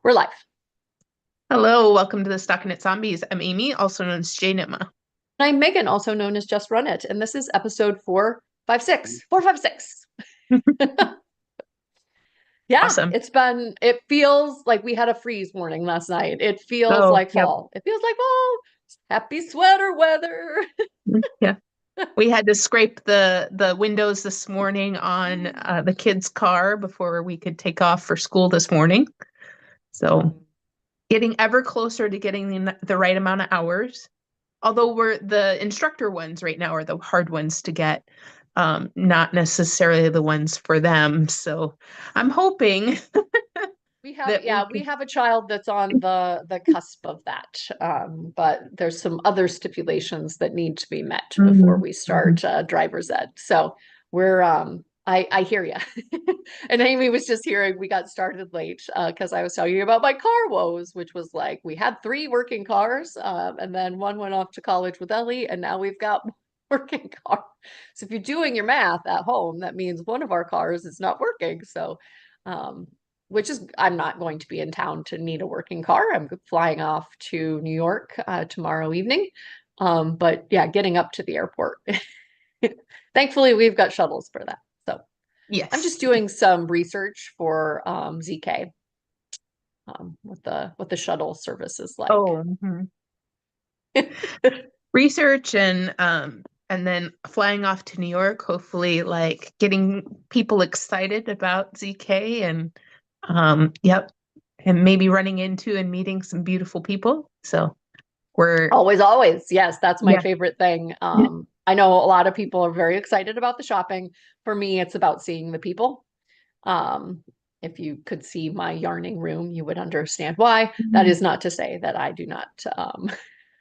We're live. Hello, welcome to the StockinetteZombies. I'm Amy, also known as J-Nitma. I'm Megan, also known as Just Run It, and this is episode 456. 456. Yeah, Awesome. it feels like we had a freeze warning last night. It feels Oh, like yep. fall. It feels like fall. Happy sweater weather. Yeah. We had to scrape the windows this morning on the kids' car before we could take off for school this morning. So getting ever closer to getting the right amount of hours. Although the instructor ones right now are the hard ones to get, not necessarily the ones for them. So I'm hoping that we We can. have a child that's on the cusp of that. But there's some other stipulations that need to be met before Mhm, we mhm. start driver's ed. So I hear you. And Amy was just hearing we got started late because I was telling you about my car woes, which was like we had three working cars, and then one went off to college with Ellie, and now we've got working car. So if you're doing your math at home, that means one of our cars is not working. So um, which is I'm not going to be in town to need a working car. I'm flying off to New York tomorrow evening. But yeah, getting up to the airport. Thankfully, we've got shuttles for that. So I'm just Yes. doing some research for ZK, what the shuttle service is like. Oh, mhm. Research and then flying off to New York, hopefully like getting people excited about ZK and yep, and maybe running into and meeting some beautiful people. So we're Always, always. Yes, that's my yeah. favorite thing. I know a lot of people are very excited about the shopping. For me, it's about seeing the people. Um, if you could see my yarning room, you would understand why. That Mhm. is not to say that I do not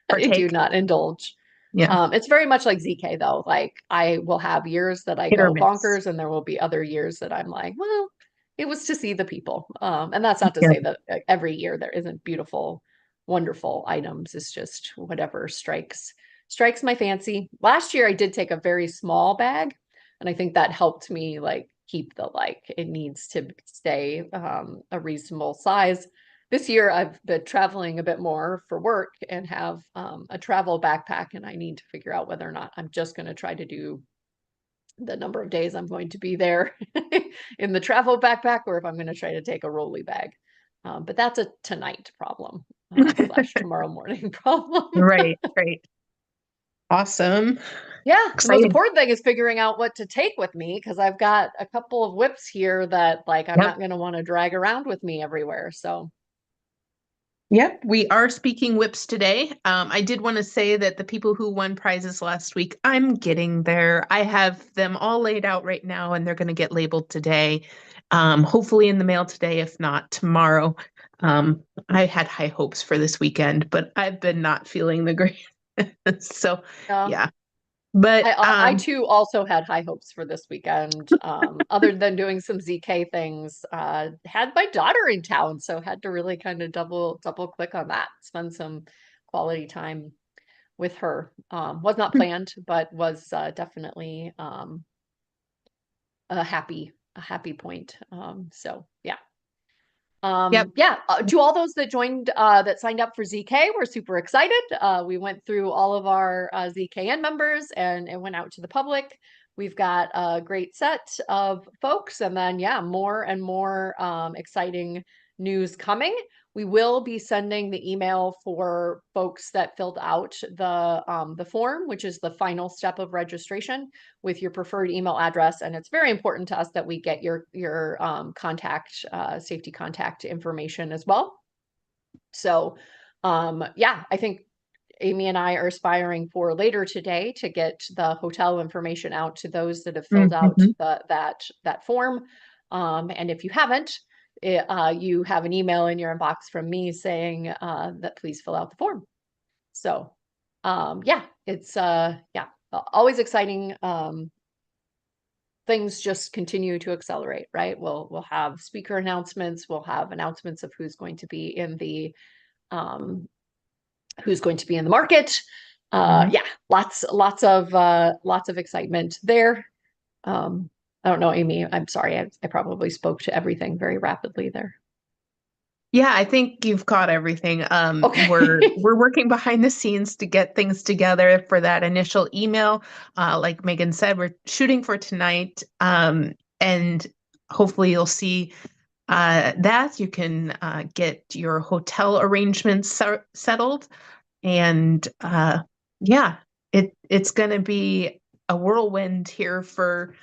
I do Partake. not indulge. Yeah. It's very much like ZK though. Like I will have years that I Hit or go miss. bonkers, and there will be other years that I'm like, well, it was to see the people. And that's not to Yeah. say that every year there isn't beautiful, wonderful items. It's just whatever strikes my fancy. Last year I did take a very small bag, and I think that helped me like keep the like it needs to stay a reasonable size. This year I've been traveling a bit more for work and have a travel backpack, and I need to figure out whether or not I'm just going to try to do the number of days I'm going to be there in the travel backpack, or if I'm going to try to take a rolly bag. But that's a tonight problem slash tomorrow morning problem. Right, right. Awesome. Yeah, the most Exciting. important thing is figuring out what to take with me because I've got a couple of whips here that like I'm Yep. not going to want to drag around with me everywhere. So Yep, we are speaking whips today. I did want to say that the people who won prizes last week, I'm getting there. I have them all laid out right now, and they're going to get labeled today. Hopefully in the mail today, if not tomorrow. I had high hopes for this weekend, but I've been not feeling the great. So, yeah, yeah. But I too also had high hopes for this weekend. Other than doing some ZK things, had my daughter in town, so had to really kind of double click on that, spend some quality time with her. Was not planned, but was definitely a happy point. So yeah. yep, To all those that joined, that signed up for ZK, we're super excited. We went through all of our ZKN members and it went out to the public. We've got a great set of folks, and then, yeah, more and more exciting news coming. We will be sending the email for folks that filled out the form, which is the final step of registration with your preferred email address. And it's very important to us that we get your contact safety contact information as well. So yeah, I think Amy and I are aspiring for later today to get the hotel information out to those that have filled out mhm. that form. And if you haven't, you have an email in your inbox from me saying that please fill out the form. So yeah, it's yeah, always exciting. Things just continue to accelerate, right? We'll have speaker announcements, we'll have announcements of um, who's going to be in the market. Mhm. Yeah, lots of excitement there. I don't know, Amy. I'm sorry, I probably spoke to everything very rapidly there. Yeah, I think you've caught everything. Okay. We're working behind the scenes to get things together for that initial email. Like Megan said, we're shooting for tonight, and hopefully you'll see that you can get your hotel arrangements settled. And yeah, it's going to be a whirlwind here for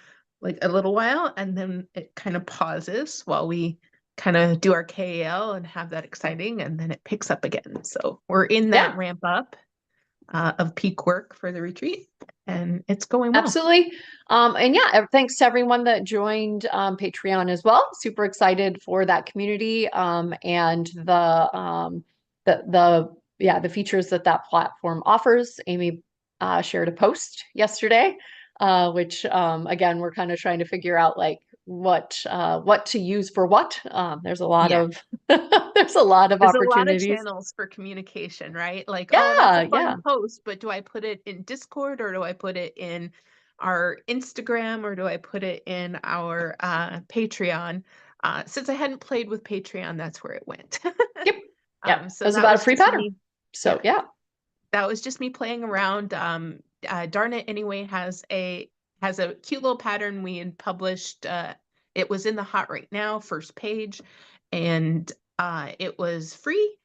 like a little while, and then it kind of pauses while we kind of do our KAL and have that exciting, and then it picks up again. So we're in that Yeah. ramp up of peak work for the retreat, and it's going well. Absolutely. And yeah, thanks to everyone that joined Patreon as well. Super excited for that community and the features that that platform offers. Amy shared a post yesterday, which again we're kind of trying to figure out like what to use for what. There's a lot Yeah. of there's a lot of There's a lot of opportunities. channels for communication, right? Like, oh, that's a Yeah, yeah. fun post, but do I put it in Discord or do I put it in our Instagram or do I put it in our Patreon? Since I hadn't played with Patreon, that's where it went. Yep. Yep. It So was that about a was free just pattern. me. So Yeah, yeah. that was just me playing around. Darn It Anyway has a cute little pattern we had published. It was in the Hot Right Now first page, and it was free,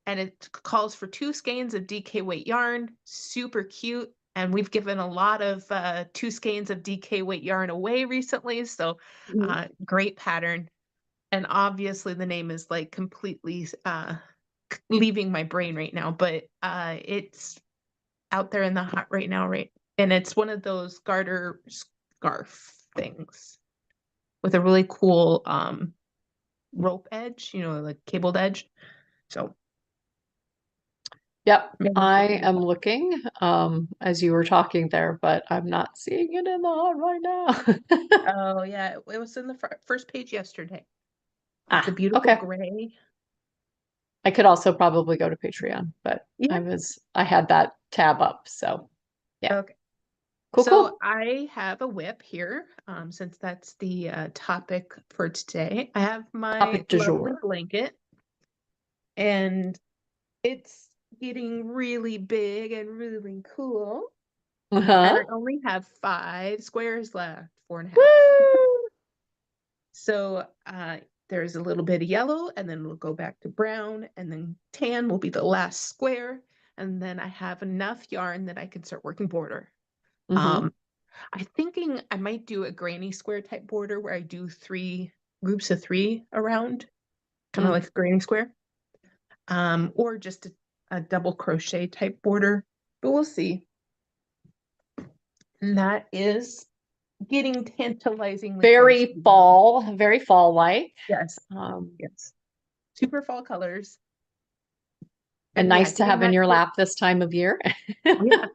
and it calls for 2 skeins of DK weight yarn. Super cute. And we've given a lot of 2 skeins of DK weight yarn away recently, so Mhm. great pattern. And obviously the name is like completely leaving my brain right now, but it's out there in the hot right now, right? And it's one of those garter scarf things with a really cool rope edge, like cabled edge. So Yep. Megan's I looking it am up. looking as you were talking there, but I'm not seeing it in the hot right now. Oh yeah, it was in the first page yesterday. It's a Ah, beautiful okay. gray. I could also probably go to Patreon, but Yeah. I had that tab up. So yeah. Okay. Cool, So cool. I have a whip here, since that's the topic for today. I have my Topic du lovely jour. blanket, and it's getting really big and really cool. And Uh-huh. I only have 5 squares left, 4.5. Woo! So there's a little bit of yellow, and then we'll go back to brown, and then tan will be the last square. And then I have enough yarn that I can start working border. Mm-hmm. Um, I'm thinking I might do a granny square type border where I do 3 groups of 3 around, kind of Mm. like a granny square, or just a double crochet type border, but we'll see. And that is getting tantalizingly close. Very fall-like. Yes, Um, yes. Super fall colors. and And yeah, nice to getting have in that your close. lap this time of year. Yeah,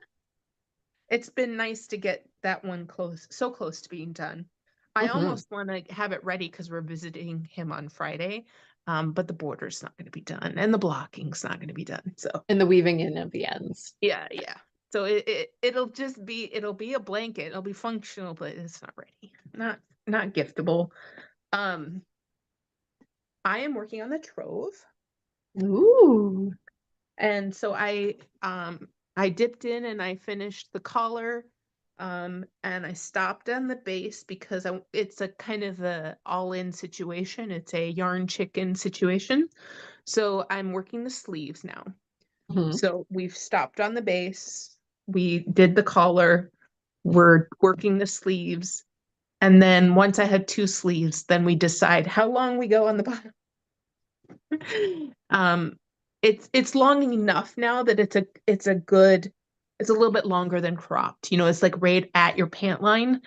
it's been nice to get that one close, so close to being done. I Hmm. almost want to have it ready because we're visiting him on Friday, but the border's not going to be done and the blocking's not going to be done. So And the weaving in of the ends. yeah, yeah. So it'll be a blanket. It'll be functional, but it's not ready. Not giftable. Um, I am working on the trove. Ooh. And so I dipped in and I finished the collar, and I stopped on the base because it's a kind of a all-in situation. It's a yarn chicken situation. So I'm working the sleeves now. Mhm. So we've stopped on the base. We did the collar. We're working the sleeves. And then once I had 2 sleeves, then we decide how long we go on the bottom. Um, it's long enough now that it's a little bit longer than cropped. It's like right at your pant line.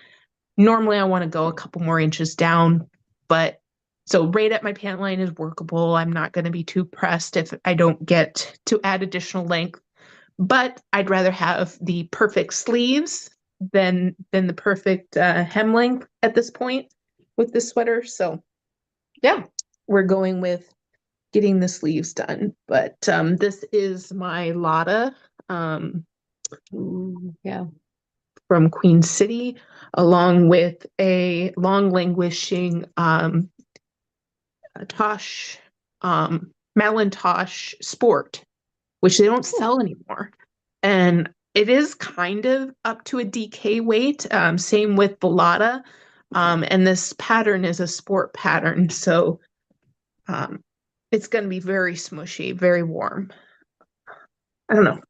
Normally I want to go a couple more inches down, but so right at my pant line is workable. I'm not going to be too pressed if I don't get to add additional length, but I'd rather have the perfect sleeves than the perfect hem length at this point with this sweater. So Yeah. we're going with getting the sleeves done. But this is my Lotta, um, Ooh, yeah. from Queen City, along with a long languishing Tosh Malintosh Sport, which they don't Ooh. sell anymore. And it is kind of up to a DK weight. Same with Bellotta. And this pattern is a sport pattern. So um, it's going to be very smushy, very warm. I don't know.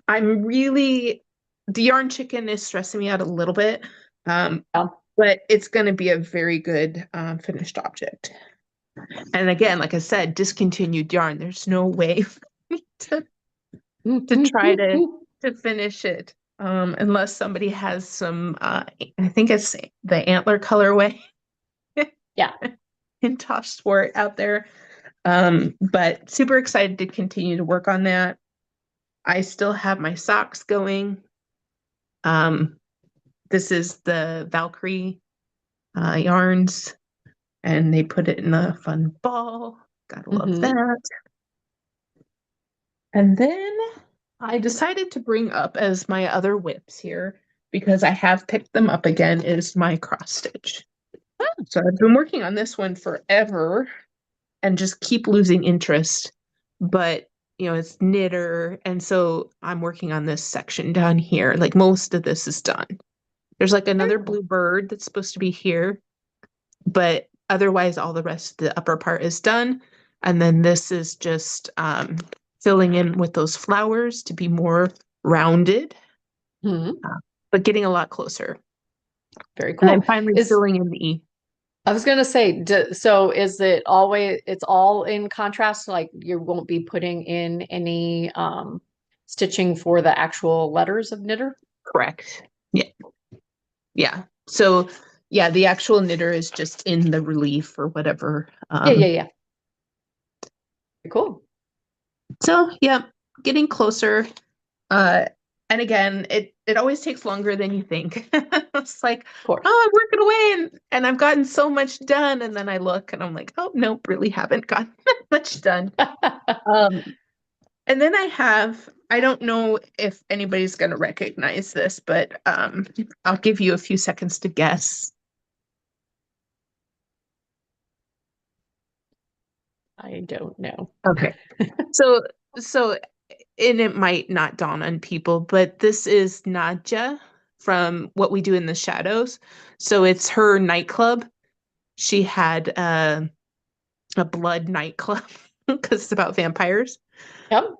I'm really, the yarn chicken is stressing me out a little bit. Yeah. But it's going to be a very good finished object. And again, like I said, discontinued yarn. There's no way for me to try to finish it unless somebody has some. I think it's the antler colorway Yeah. in Tosh Sport out there. But super excited to continue to work on that. I still have my socks going. Um, this is the Valkyrie yarns, and they put it in a fun ball. Gotta love Hmm. that. And then I decided to bring up as my other whips here, because I have picked them up again, is my cross stitch. So I've been working on this one forever and just keep losing interest. But, it's knitter. And so I'm working on this section down here. Like most of this is done. There's like Very another cool. blue bird that's supposed to be here, but otherwise all the rest of the upper part is done. And then this is just filling in with those flowers to be more rounded, Hmm. but getting a lot closer. Very And I'm cool. finally Is filling in the E. I was gonna say, so is it always it's all in contrast? Like you won't be putting in any stitching for the actual letters of knitter? Correct. Yeah. Yeah. So yeah, the actual knitter is just in the relief or whatever. Yeah, yeah, yeah. Very cool. So yeah, getting closer. Uh, and again, it always takes longer than you think. It's like, Of course. oh, I'm working away and I've gotten so much done. And then I look and I'm like, oh nope, really haven't gotten that much done. Um, and then I don't know if anybody's gonna recognize this, but I'll give you a few seconds to guess. I don't know. Okay. So so and it might not dawn on people, but this is Nadja from What We Do in the Shadows. So it's her nightclub. She had a blood nightclub because it's about vampires. Yep.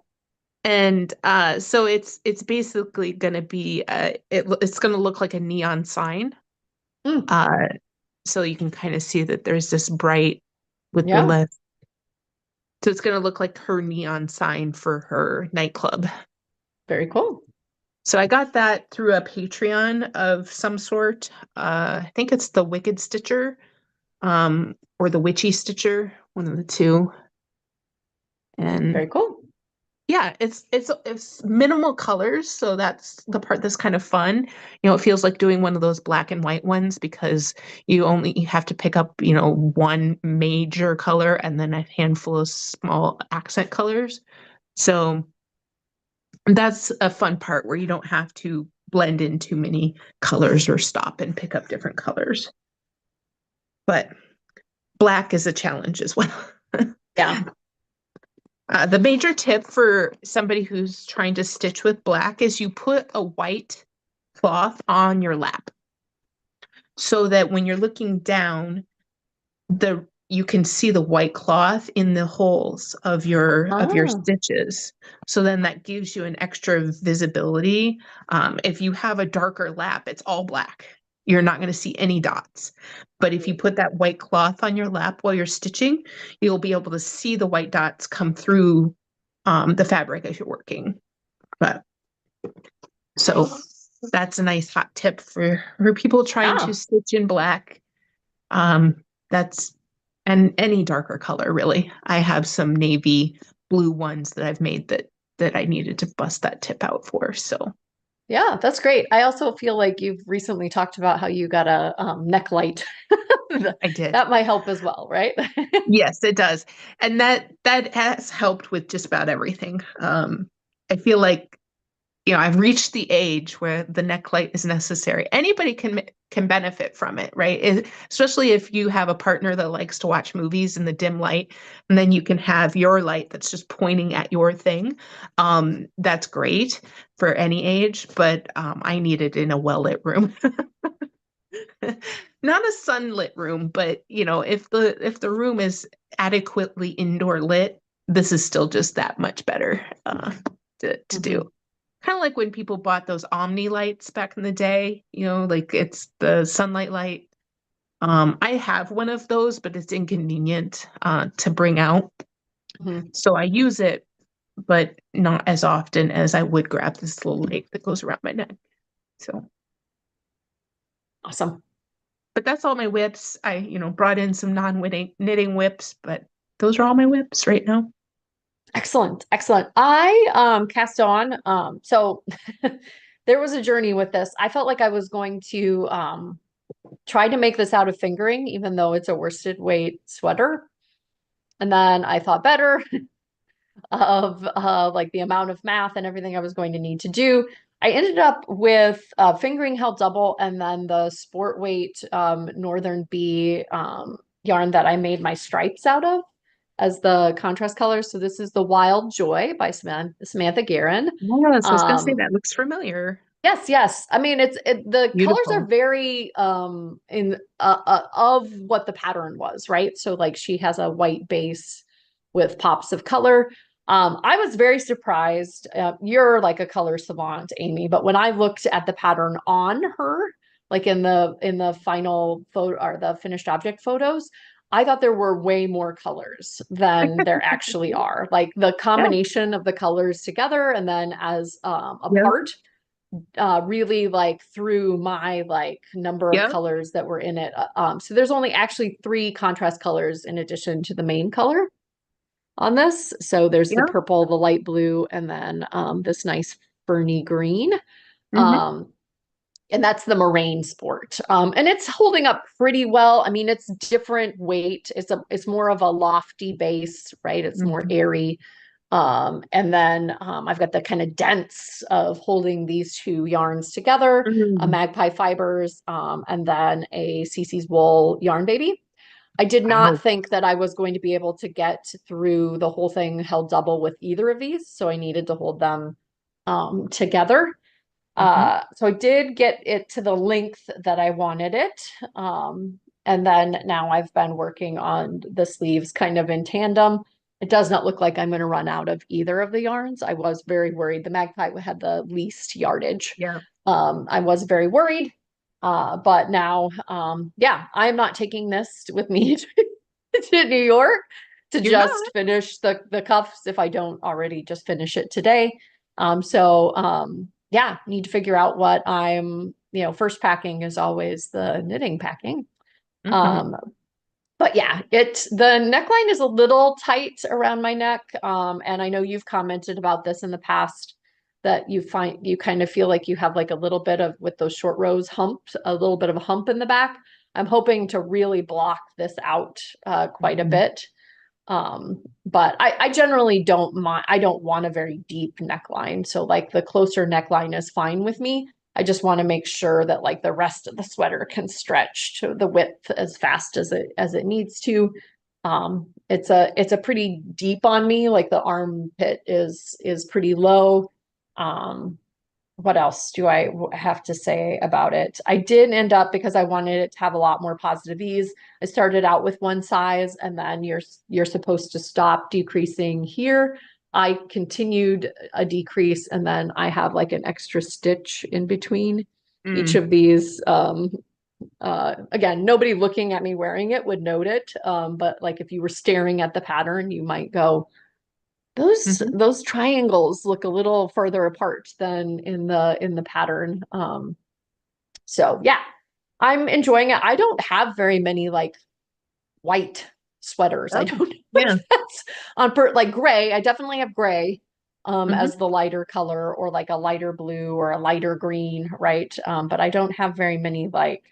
And so it's basically going to be it's going to look like a neon sign. Mm, Uh, so you can kind of see that there's this bright with the yeah. left. So it's going to look like her neon sign for her nightclub. Very cool. So I got that through a Patreon of some sort. I think it's the Wicked Stitcher, or the Witchy Stitcher, one of the two. And Very cool. yeah, it's minimal colors, so that's the part that's kind of fun. It feels like doing one of those black and white ones because you only have to pick up, one major color and then a handful of small accent colors. So that's a fun part where you don't have to blend in too many colors or stop and pick up different colors. But black is a challenge as well. Yeah. The major tip for somebody who's trying to stitch with black is you put a white cloth on your lap so that when you're looking down, you can see the white cloth in the holes of your Ah, stitches. So then that gives you an extra visibility. If you have a darker lap, it's all black. You're not going to see any dots. But if you put that white cloth on your lap while you're stitching, you'll be able to see the white dots come through the fabric as you're working. But so that's a nice hot tip for people trying to yeah. stitch in black. That's and any darker color really. I have some navy blue ones that I've made that I needed to bust that tip out for. So Yeah, that's great. I also feel like you've recently talked about how you got a neck light. I did. That might help as well, right? Yes, it does. And that has helped with just about everything. I feel like I've reached the age where the neck light is necessary. Anybody can benefit from it, right? Especially if you have a partner that likes to watch movies in the dim light, and then you can have your light that's just pointing at your thing. That's great for any age, but I need it in a well-lit room. Not a sunlit room, but if the room is adequately indoor lit, this is still just that much better to Mhm. do. Kind of like when people bought those Omni lights back in the day, like it's the sunlight light. I have one of those, but it's inconvenient to bring out. Mhm. So I use it, but not as often as I would grab this little light that goes around my neck. So, Awesome. but that's all my whips. I, brought in some knitting whips, but those are all my whips right now. Excellent. Excellent. I cast on so there was a journey with this. I felt like I was going to try to make this out of fingering, even though it's a worsted weight sweater. And then I thought better of like the amount of math and everything I was going to need to do. I ended up with fingering held double and then the sport weight Northern Bee yarn that I made my stripes out of as the contrast colors. So this is the Wild Joy by Samantha Guerin. Yes, I was gonna say Um, that looks familiar. Yes, yes. I mean, the colors are Beautiful. very in of what the pattern was, right? So like she has a white base with pops of color. I was very surprised. You're like a color savant, Amy, but when I looked at the pattern on her, like in the final photo or the finished object photos, I thought there were way more colors than there actually are. Like the Yeah, combination of the colors together and then as yeah, apart really like through my like number of yeah, colors that were in it. So there's only actually three contrast colors in addition to the main color on this. So there's the yeah. purple, the light blue, and then this nice ferny green. Hmm. Um, and that's the Moraine Sport. And it's holding up pretty well. I mean, it's different weight. It's more of a lofty base, right? It's more Hmm. airy. And then I've got the kind of dense of holding these two yarns together, a Hmm. Magpie Fibers, and then a CC's Wool Yarn Baby. I did not Wow. think that I was going to be able to get through the whole thing held double with either of these, so I needed to hold them together. Hmm. So I did get it to the length that I wanted it. And then now I've been working on the sleeves kind of in tandem. It does not look like I'm going to run out of either of the yarns. I was very worried. The Magpie had the least yardage. Yeah. I was very worried. But now, yeah, I'm not taking this with me to New York to You're not. just finish the cuffs if I don't already just finish it today. Yeah, need to figure out what first packing is always the knitting packing. Hmm. Um, but yeah, the neckline is a little tight around my neck. And I know you've commented about this in the past that you kind of feel like you have like a little bit of with those short rows humps, a little bit of a hump in the back. I'm hoping to really block this out quite a Hmm. bit. But I generally don't mind. I don't want a very deep neckline. So like the closer neckline is fine with me. I just want to make sure that like the rest of the sweater can stretch to the width as fast as it needs to. It's a pretty deep on me. Like the armpit is pretty low. Um, what else do I have to say about it? I did end up because I wanted it to have a lot more positive ease. I started out with one size and then you're supposed to stop decreasing here. I continued a decrease and then I have like an extra stitch in between each Mm. of these. Again, nobody looking at me wearing it would note it. But like if you were staring at the pattern, you might go, Hmm. those triangles look a little further apart than in the pattern. So yeah, I'm enjoying it. I don't have very many like white sweaters. I Oh, don't know yeah. if that's on like gray. I definitely have gray Hmm. as the lighter color or like a lighter blue or a lighter green, right? But I don't have very many like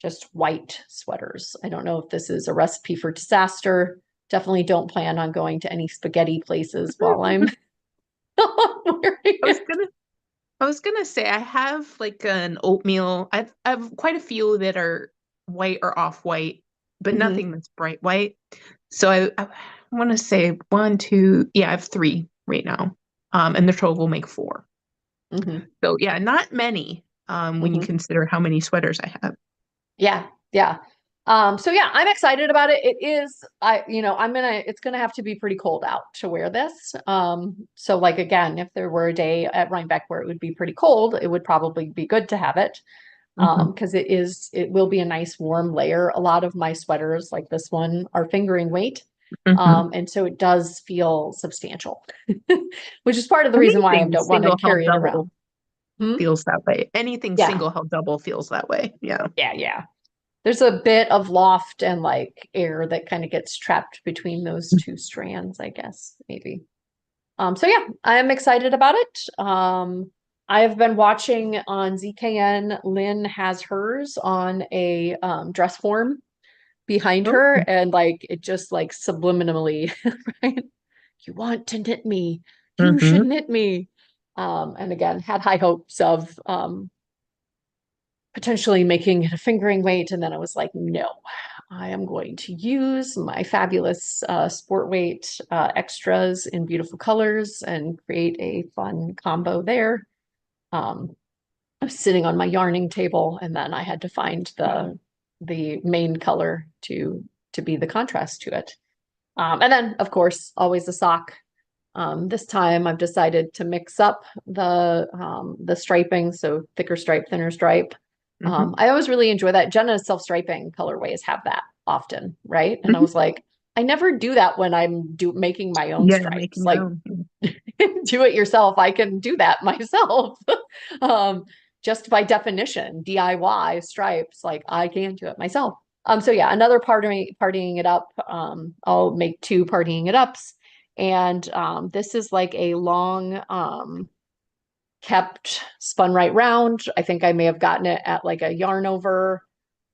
just white sweaters. I don't know if this is a recipe for disaster. Definitely don't plan on going to any spaghetti places while I'm wearing I was it. gonna. I was gonna say I have like an oatmeal. I have quite a few that are white or off-white, but Hmm. nothing that's bright white. So I want to say one, two, yeah, I have three right now. And the total will make four. Hmm. So yeah, not many, when you Hmm. consider how many sweaters I have. Yeah, yeah. So yeah, I'm excited about it. It is, it's gonna have to be pretty cold out to wear this. So like again, if there were a day at Rhinebeck where it would be pretty cold, it would probably be good to have it. Hmm. Because it will be a nice warm layer. A lot of my sweaters, like this one, are fingering weight. Hmm. And so it does feel substantial, which is part of the reason why I Anything don't want to single held carry it around. double Hmm? feels that way. Anything Yeah, single held double feels that way. Yeah. yeah, yeah. There's a bit of loft and like air that kind of gets trapped between those two strands, I guess, maybe. So yeah, I am excited about it. I have been watching on ZKN. Lynn has hers on a dress form behind Oh. her, and like it just like subliminally, right? You want to knit me, you should Hmm. knit me. And again, had high hopes of potentially making it a fingering weight. And then I was like, no, I am going to use my fabulous sport weight extras in beautiful colors and create a fun combo there. Um, I was sitting on my yarning table, and then I had to find the main color to be the contrast to it. And then, of course, always a sock. This time I've decided to mix up the striping, so thicker stripe, thinner stripe. Hmm. I always really enjoy that. Jenna's self-striping colorways have that often, right? And I Hmm. was like, I never do that when I'm making my own Yeah, stripes. making your Like, own. do it yourself. I can do that myself. um, just by definition, DIY stripes, like I can do it myself. So yeah, another partying it up. I'll make two partying it ups. And this is like a long kept spun right round. I think I may have gotten it at like a yarn over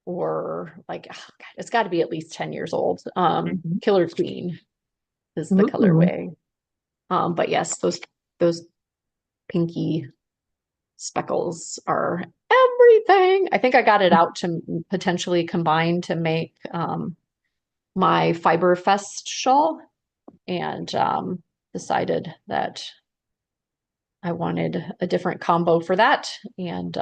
or like, oh God, it's got to be at least 10 years old. Hmm. Killer Queen is the Ooh. colorway. But yes, those pinky speckles are everything. I think I got it out to potentially combine to make my Fiber Fest shawl, and decided that I wanted a different combo for that. And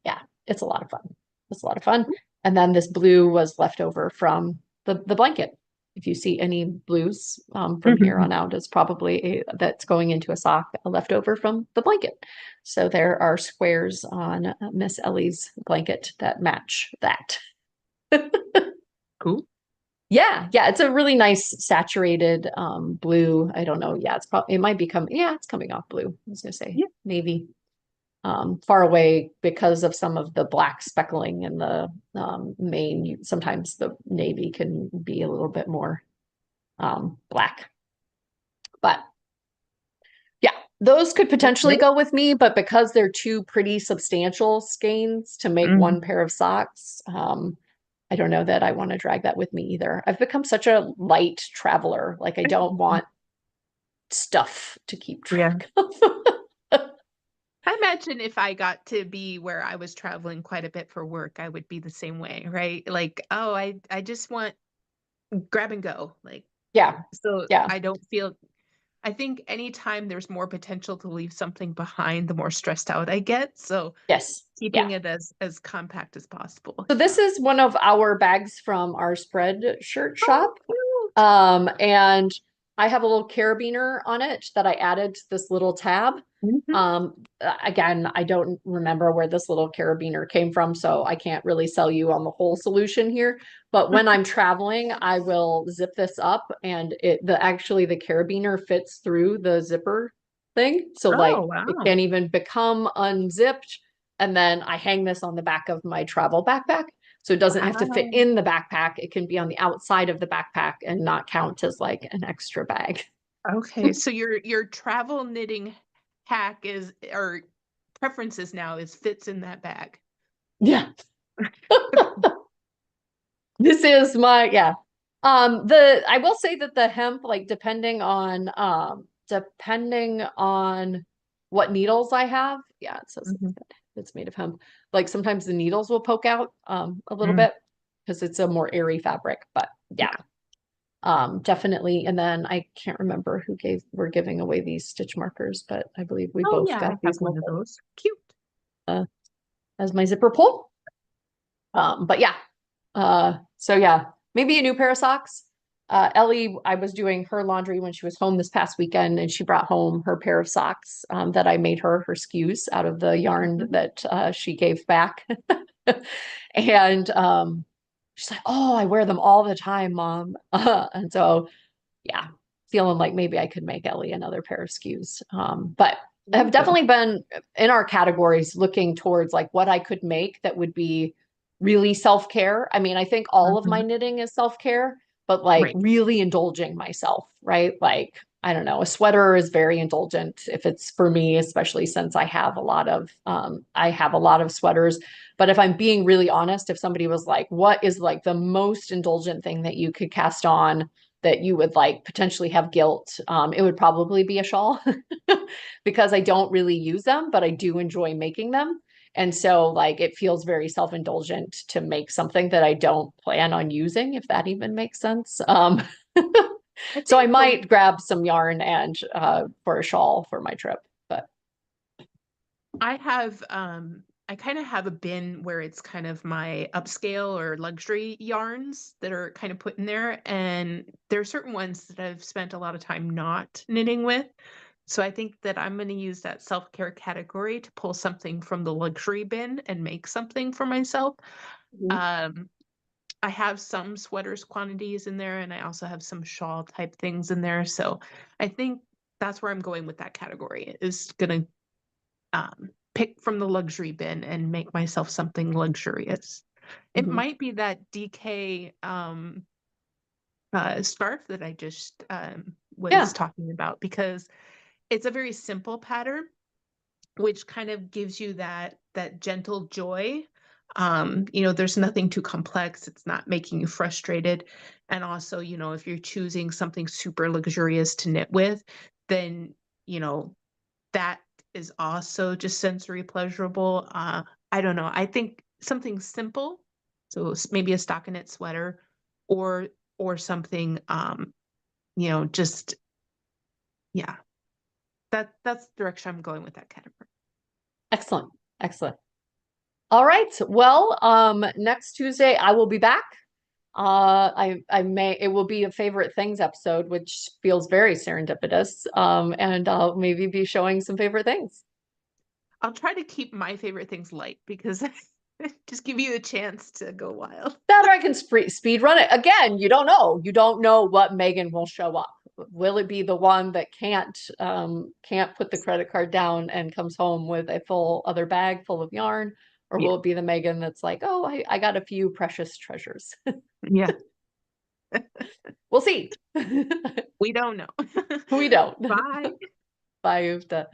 yeah, it's a lot of fun. It's a lot of fun. And then this blue was left over from the blanket. If you see any blues from here Hmm. on out, it's probably that's going into a sock, a leftover from the blanket. So there are squares on Miss Ellie's blanket that match that. Cool. Yeah, yeah, it's a really nice saturated blue. I don't know. Yeah, it's probably it might be coming. Yeah, it's coming off blue. I was gonna say Yeah. navy. Far away because of some of the black speckling in the main. Sometimes the navy can be a little bit more black. But yeah, those could That's potentially great. go with me, but because they're two pretty substantial skeins to make Hmm. one pair of socks, I don't know that I want to drag that with me either. I've become such a light traveler. Like I don't want stuff to keep Yeah. track of. I imagine if I got to be where I was traveling quite a bit for work, I would be the same way, right? Like, oh, I just want grab and go. Like, Yeah, so yeah, I don't feel I think anytime there's more potential to leave something behind, the more stressed out I get. So yes, keeping yeah. it as compact as possible. So this Yeah. is one of our bags from our spread shirt Oh, shop. cute. And I have a little carabiner on it that I added to this little tab. Hmm. Again, I don't remember where this little carabiner came from, so I can't really sell you on the whole solution here. But when I'm traveling, I will zip this up, and actually the carabiner fits through the zipper thing. So Oh, like it wow. can't even become unzipped. And then I hang this on the back of my travel backpack. So it doesn't have to fit Wow. in the backpack. It can be on the outside of the backpack and not count as like an extra bag. Okay, so your travel knitting hack is or preferences now is fits in that bag. Yeah. This is my, yeah. I will say that the hemp, like depending on what needles I have. Yeah, it says Mhm. it's made of hemp. Like sometimes the needles will poke out a little Mm, bit because it's a more airy fabric. But yeah, yeah. definitely. And then I can't remember who we're giving away these stitch markers, but I believe we Oh both yeah, got I have these one of those. Cute. uh, as my zipper pull. But yeah, so yeah, maybe a new pair of socks. Ellie, I was doing her laundry when she was home this past weekend, and she brought home her pair of socks that I made her skews out of the yarn Mhm. that she gave back. And she's like, "Oh, I wear them all the time, Mom." And so, yeah, feeling like maybe I could make Ellie another pair of skews. But I There have you go. definitely been in our categories looking towards like what I could make that would be really self-care. I mean, I think all of my Mhm. knitting is self-care, but like Right. really indulging myself, right? Like, I don't know, a sweater is very indulgent if it's for me, especially since I have a lot of sweaters. But if I'm being really honest, if somebody was like, what is like the most indulgent thing that you could cast on that you would like potentially have guilt, it would probably be a shawl because I don't really use them, but I do enjoy making them. And so, like, it feels very self indulgent to make something that I don't plan on using, if that even makes sense. I So, I think the might grab some yarn and for a shawl for my trip. But I have I kind of have a bin where it's kind of my upscale or luxury yarns that are kind of put in there, and there are certain ones that I've spent a lot of time not knitting with. So I think that I'm going to use that self-care category to pull something from the luxury bin and make something for myself. Mhm. Um, I have some sweaters quantities in there, and I also have some shawl type things in there. So I think that's where I'm going with that category, is gonna pick from the luxury bin and make myself something luxurious. It Mhm. might be that DK scarf that I just was Yeah. talking about, because it's a very simple pattern, which kind of gives you that gentle joy. There's nothing too complex. It's not making you frustrated. And also, if you're choosing something super luxurious to knit with, then, that is also just sensory pleasurable. I don't know. I think something simple, so maybe a stockinette sweater, or something, just yeah. That's the direction I'm going with that category. Excellent. Excellent. All right. Well, next Tuesday I will be back. I may it will be a favorite things episode, which feels very serendipitous. And I'll maybe be showing some favorite things. I'll try to keep my favorite things light, because just give you a chance to go wild. That or I can speed run it. Again, you don't know. You don't know what Megan will show up. Will it be the one that can't put the credit card down and comes home with a full other bag full of yarn? Or Yeah. will it be the Megan that's like, oh, I got a few precious treasures? Yeah. We'll see. We don't know. We don't. Bye. Bye, Ufta.